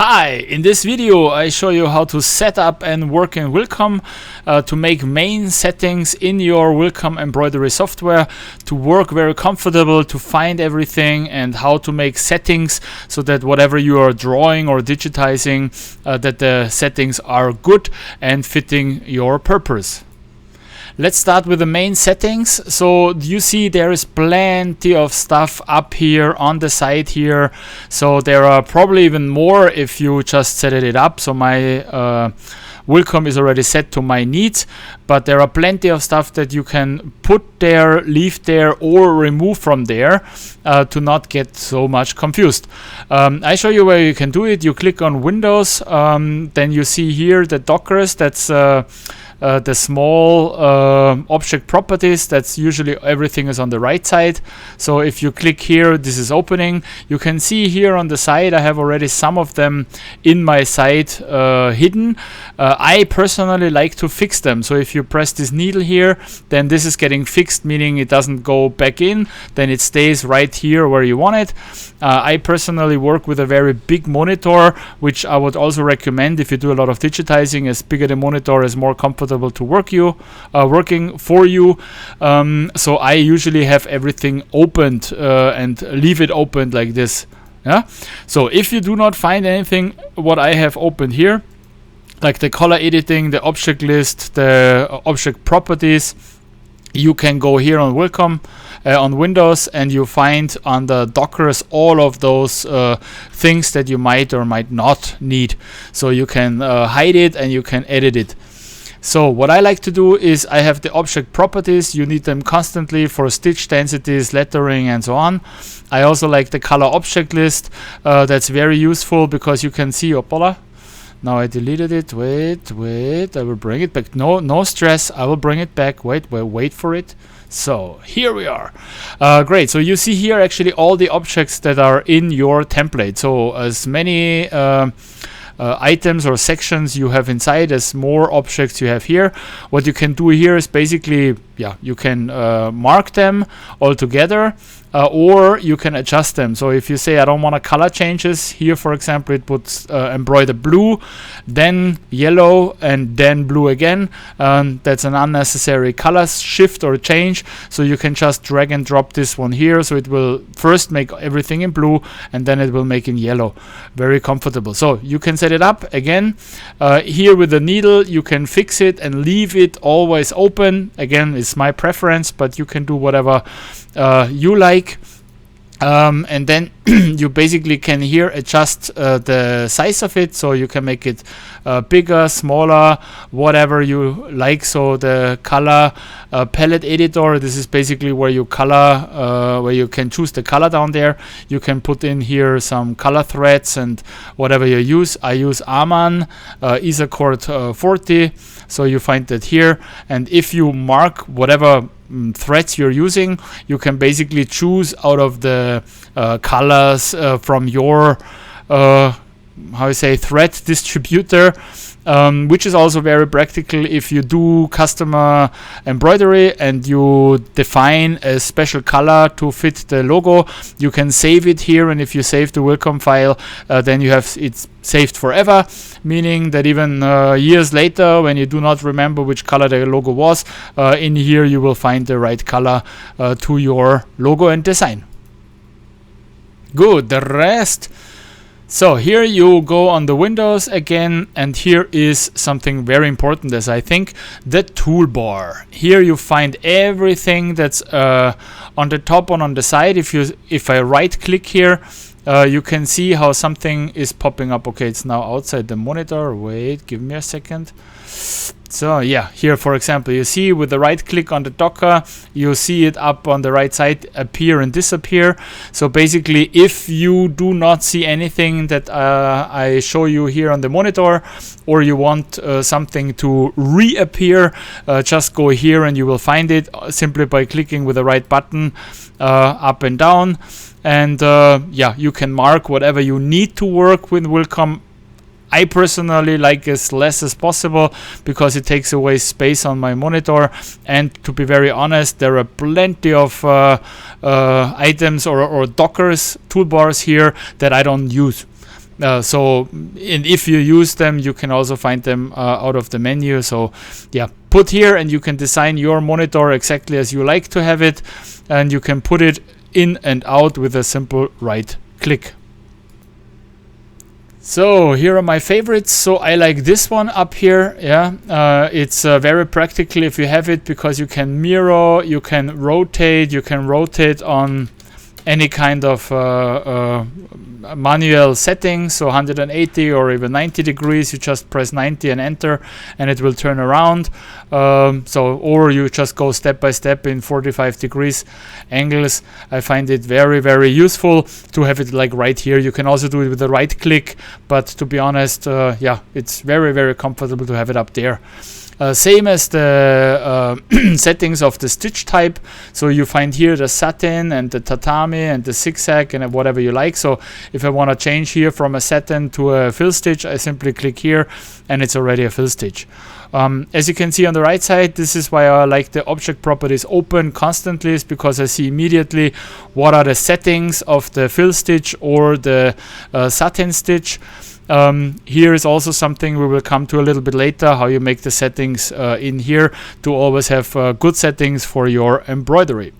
Hi, in this video I show you how to set up and work in Wilcom to make main settings in your Wilcom Embroidery Software to work very comfortable, to find everything, and how to make settings so that whatever you are drawing or digitizing, that the settings are good and fitting your purpose. Let's start with the main settings. So you see there is plenty of stuff up here on the side here. So there are probably even more if you just set it up. So my Wilcom is already set to my needs, but there are plenty of stuff that you can put there, leave there, or remove from there to not get so much confused. I show you where you can do it. You click on Windows, then you see here the Dockers. That's the small object properties. That's usually everything is on the right side. So if you click here, this is opening. You can see here on the side I have already some of them in my site hidden. I personally like to fix them. So if you press this needle here, then this is getting fixed, meaning it doesn't go back in, then it stays right here where you want it. I personally work with a very big monitor, which I would also recommend if you do a lot of digitizing. As bigger the monitor is more comfortable to working for you. So I usually have everything opened and leave it opened like this. Yeah. So if you do not find anything what I have opened here, like the color editing, the object list, the object properties, you can go here on Wilcom on Windows, and you find on the Dockers all of those things that you might or might not need. So you can hide it and you can edit it. So what I like to do is I have the object properties. You need them constantly for stitch densities, lettering, and so on. I also like the color object list. That's very useful because you can see, opala. Now I deleted it. Wait, I will bring it back. No stress. I will bring it back. Wait for it. So here we are. Great. So you see here actually all the objects that are in your template. So as many items or sections you have inside, as more objects you have here. What you can do here is basically, you can mark them all together, or you can adjust them. So if you say I don't want a color changes, here for example it would embroider blue, then yellow, and then blue again. That's an unnecessary color shift or change. So you can just drag and drop this one here. So it will first make everything in blue and then it will make in yellow. Very comfortable. So you can set it up again. Here with the needle you can fix it and leave it always open. Again, it's my preference, but you can do whatever you like. And then you basically can here adjust the size of it, so you can make it bigger, smaller, whatever you like. So the color palette editor, this is basically where you color, where you can choose the color down there. You can put in here some color threads and whatever you use. I use Aman Isacord 40, so you find that here. And if you mark whatever threads you're using, you can basically choose out of the colors from your thread distributor, which is also very practical if you do customer embroidery and you define a special color to fit the logo. You can save it here, and if you save the Wilcom file, then you have it saved forever, meaning that even years later, when you do not remember which color the logo was, in here you will find the right color to your logo and design. Good. The rest. So here you go on the Windows again, and here is something very important, as I think, the toolbar. Here you find everything that's on the top and on the side. If I right click here, you can see how something is popping up. Okay, it's now outside the monitor. Wait, give me a second. So yeah, here for example, you see with the right click on the Docker, you see it up on the right side appear and disappear. So basically, if you do not see anything that I show you here on the monitor, or you want something to reappear, just go here and you will find it simply by clicking with the right button up and down. And you can mark whatever you need to work with Wilcom. I personally like as less as possible because it takes away space on my monitor, and to be very honest, there are plenty of items or Dockers toolbars here that I don't use. And if you use them, you can also find them out of the menu. So yeah, put here, and you can design your monitor exactly as you like to have it, and you can put it in and out with a simple right click. So here are my favorites. So I like this one up here. Yeah, it's very practical if you have it, because you can mirror, you can rotate on any kind of manual settings, so 180 or even 90 degrees. You just press 90 and enter, and it will turn around. Or you just go step by step in 45 degrees angles. I find it very, very useful to have it like right here. You can also do it with a right click, but to be honest, yeah, it's very, very comfortable to have it up there. Same as the settings of the stitch type. So you find here the satin and the tatami and the zigzag and whatever you like. So if I want to change here from a satin to a fill stitch, I simply click here and it's already a fill stitch. As you can see on the right side, this is why I like the object properties open constantly, is because I see immediately what are the settings of the fill stitch or the satin stitch. Here is also something we will come to a little bit later, how you make the settings in here to always have good settings for your embroidery.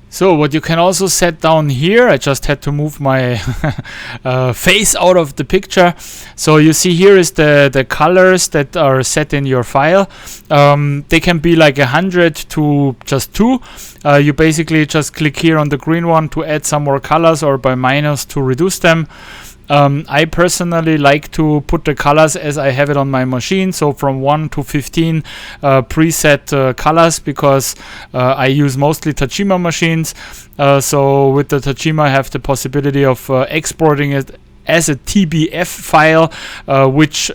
So what you can also set down here, I just had to move my face out of the picture. So you see here is the colors that are set in your file. They can be like 100 to just 2. You basically just click here on the green one to add some more colors, or by minus to reduce them. I personally like to put the colors as I have it on my machine, so from 1 to 15 preset colors, because I use mostly Tajima machines. So with the Tajima I have the possibility of exporting it as a TBF file, which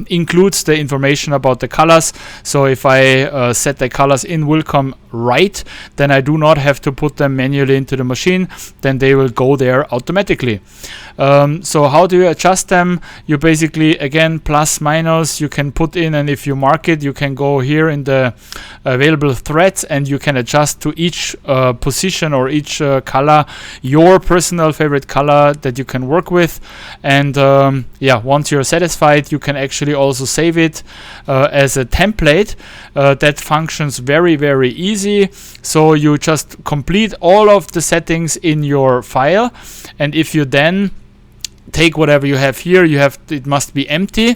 includes the information about the colors. So if I set the colors in Wilcom right, then I do not have to put them manually into the machine, then they will go there automatically. So how do you adjust them? You basically, again, plus minus, you can put in, and if you mark it, you can go here in the available threads and you can adjust to each position or each color your personal favorite color that you can work with. And yeah, once you're satisfied, you can actually also save it as a template. That functions very, very easy. So you just complete all of the settings in your file, and if you then take whatever you have here, it must be empty,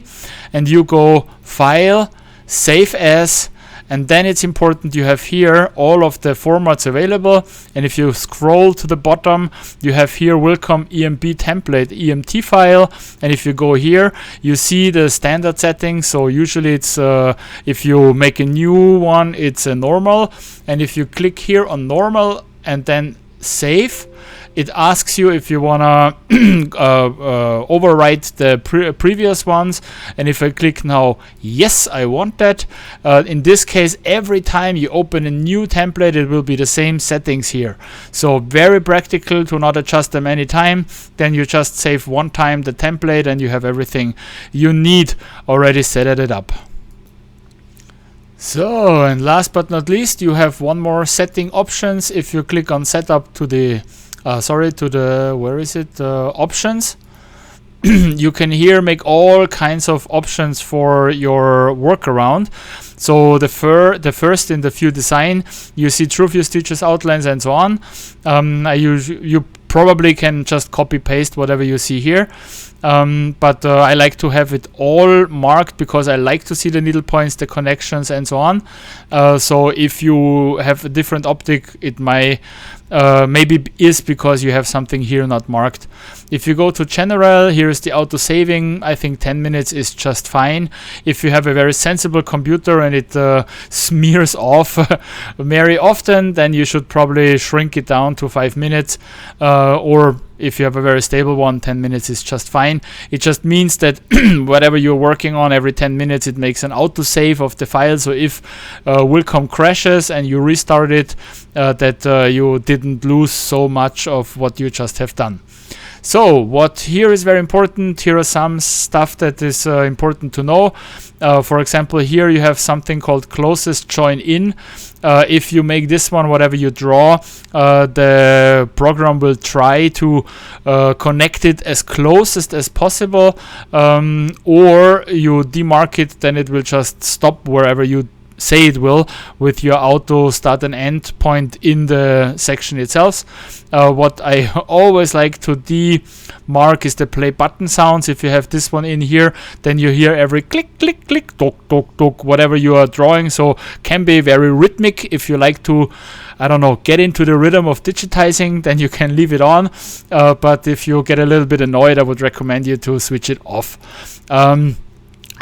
and you go File, Save As, and then it's important you have here all of the formats available. And if you scroll to the bottom, you have here Wilcom EMT Template EMT file, and if you go here, you see the standard settings. So usually it's if you make a new one, it's a normal, and if you click here on normal and then save, it asks you if you wanna overwrite the previous ones. And if I click now, yes, I want that. In this case, every time you open a new template, it will be the same settings here. So very practical to not adjust them anytime. Then you just save one time the template and you have everything you need already set it up. So, and last but not least, you have one more setting options. If you click on setup to the where is it, options, you can here make all kinds of options for your workaround. So the first in the view design, you see true view stitches, outlines, and so on. You probably can just copy paste whatever you see here. But I like to have it all marked because I like to see the needle points, the connections, and so on. So if you have a different optic, it might maybe is because you have something here not marked. If you go to general, here is the auto saving. I think 10 minutes is just fine. If you have a very sensible computer and it smears off very often, then you should probably shrink it down to 5 minutes, or if you have a very stable one, 10 minutes is just fine. It just means that whatever you're working on, every 10 minutes it makes an auto-save of the file. So if Wilcom crashes and you restart it, that you didn't lose so much of what you just have done. So what here is very important. Here are some stuff that is important to know. For example, here you have something called closest join in. If you make this one, whatever you draw, the program will try to connect it as closest as possible, or you demark it, then it will just stop wherever you say it will with your auto start and end point in the section itself. What I always like to demark is the play button sounds. If you have this one in here, then you hear every click, click, click, tok, tok, tok, whatever you are drawing. So can be very rhythmic. If you like to, I don't know, get into the rhythm of digitizing, then you can leave it on. But if you get a little bit annoyed, I would recommend you to switch it off.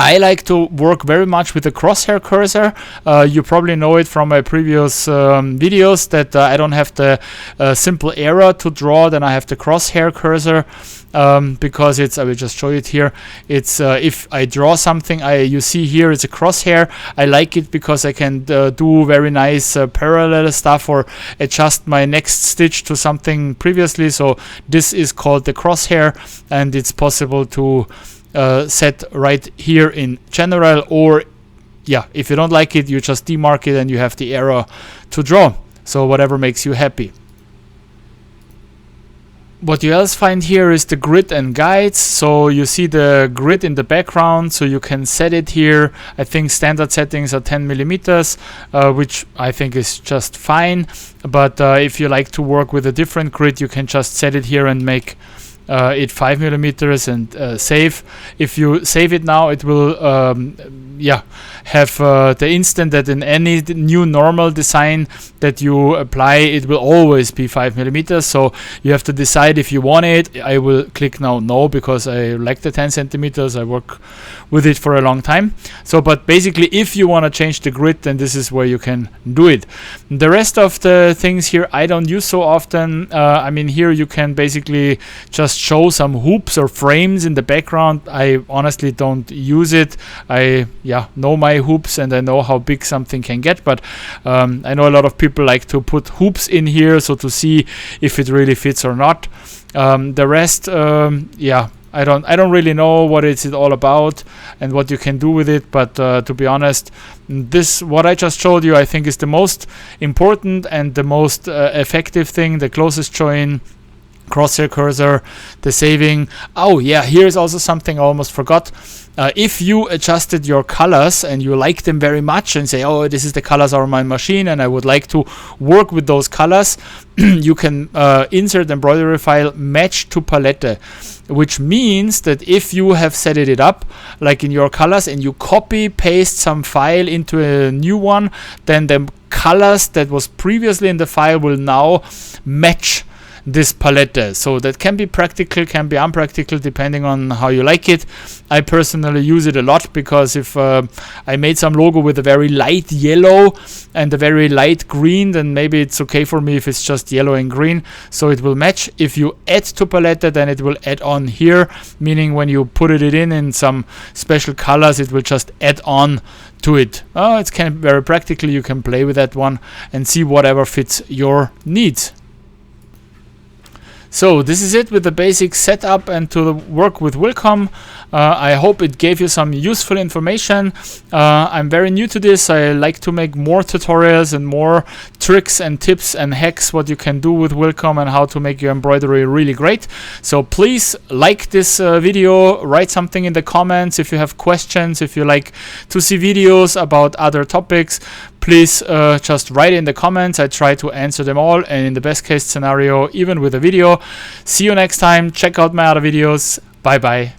I like to work very much with the crosshair cursor. You probably know it from my previous videos that I don't have the simple arrow to draw, then I have the crosshair cursor, because it's, I will just show it here. It's if I draw something, you see here it's a crosshair. I like it because I can do very nice parallel stuff or adjust my next stitch to something previously. So this is called the crosshair, and it's possible to set right here in general, or yeah, if you don't like it, you just demark it and you have the arrow to draw. So whatever makes you happy. What you else find here is the grid and guides. So you see the grid in the background, so you can set it here. I think standard settings are 10 millimeters, which I think is just fine. But if you like to work with a different grid, you can just set it here and make it 5 millimeters and save. If you save it now, it will have the instant that in any new normal design that you apply, it will always be 5 millimeters. So you have to decide if you want it. I will click now no, because I like the 10 centimeters. I work with it for a long time. So, but basically, if you want to change the grid, then this is where you can do it. The rest of the things here I don't use so often. I mean, here you can basically just show some hoops or frames in the background. I honestly don't use it. I know my hoops and I know how big something can get, but I know a lot of people like to put hoops in here, so to see if it really fits or not. The rest, I don't really know what it's all about and what you can do with it, but to be honest, this, what I just showed you, I think is the most important and the most effective thing. The closest join, crosshair cursor, the saving. Oh yeah, here's also something I almost forgot. If you adjusted your colors and you like them very much and say, oh, this is the colors on my machine and I would like to work with those colors, you can insert embroidery file match to palette, which means that if you have set it up like in your colors and you copy paste some file into a new one, then the colors that was previously in the file will now match this palette. So that can be practical, can be unpractical, depending on how you like it. I personally use it a lot because if I made some logo with a very light yellow and a very light green, then maybe it's okay for me if it's just yellow and green, so it will match. If you add to palette, then it will add on here, meaning when you put it in some special colors, it will just add on to it. It's kind of very practical. You can play with that one and see whatever fits your needs. So this is it with the basic setup and to work with Wilcom. I hope it gave you some useful information. I'm very new to this. I like to make more tutorials and more tricks and tips and hacks what you can do with Wilcom and how to make your embroidery really great. So please like this video, write something in the comments if you have questions, if you like to see videos about other topics. Please just write in the comments. I try to answer them all, and in the best case scenario, even with a video. See you next time. Check out my other videos. Bye bye.